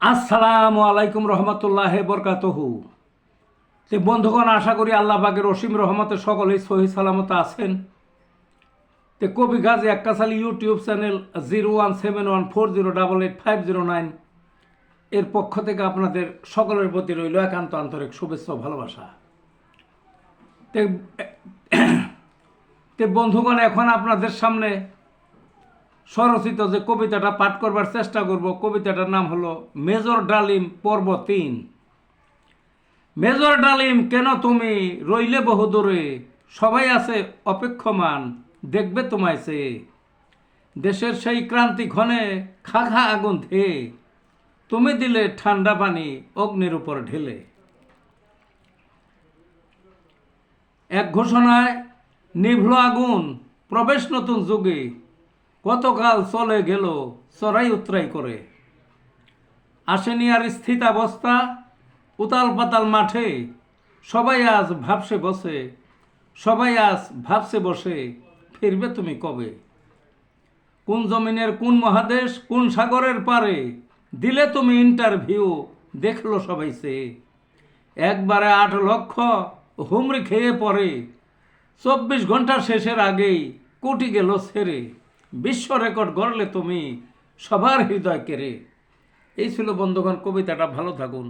আসসালামু আলাইকুম রহমতুল্লাহ বরকাতহু। তো বন্ধুগণ, আশা করি আল্লাহ পাকের অসীম রহমতে সকলেই সহি সালামত আছেন। তো কবি গাজী আক্কাস আলী ইউটিউব চ্যানেল 017140885009 এর পক্ষ থেকে আপনাদের সকলের প্রতি রইল একান্ত আন্তরিক শুভেচ্ছা ও ভালোবাসা। তো বন্ধুগণ, এখন আপনাদের সামনে স্বরচিত যে কবিতাটা পাঠ করবার চেষ্টা করব, কবিতাটার নাম হলো মেজর ডালিম পর্ব ৩। মেজর ডালিম কেন তুমি রইলে বহুদূরে, সবাই আছে অপেক্ষমান দেখবে তোমায় সে। দেশের সেই ক্রান্তি ক্ষণে খা খা আগুন ধেয়ে, তুমি দিলে ঠান্ডা পানি অগ্নির উপর ঢেলে। এক ঘোষণায় নিভল আগুন, প্রবেশ নতুন যুগে, কতকাল চলে গেল চড়াই উতরাই করে। আসেনি আর স্থিতাবস্থা, উতাল পাতাল মাঠে, সবাই আজ ভাবছে বসে ফিরবে তুমি কবে। কোন জমিনের কোন মহাদেশ কোন সাগরের পারে, দিলে তুমি ইন্টারভিউ দেখলো সবাই সে। একবারে 8 লক্ষ হুমড়ি খেয়ে পড়ে, 24 ঘন্টা শেষের আগেই কোটি গেল ছেড়ে। বিশ্ব রেকর্ড গড়লে তুমি সবার হৃদয় কেড়ে। এই ছিল বন্ধুগণ কবিতাটা। ভালো থাকুন।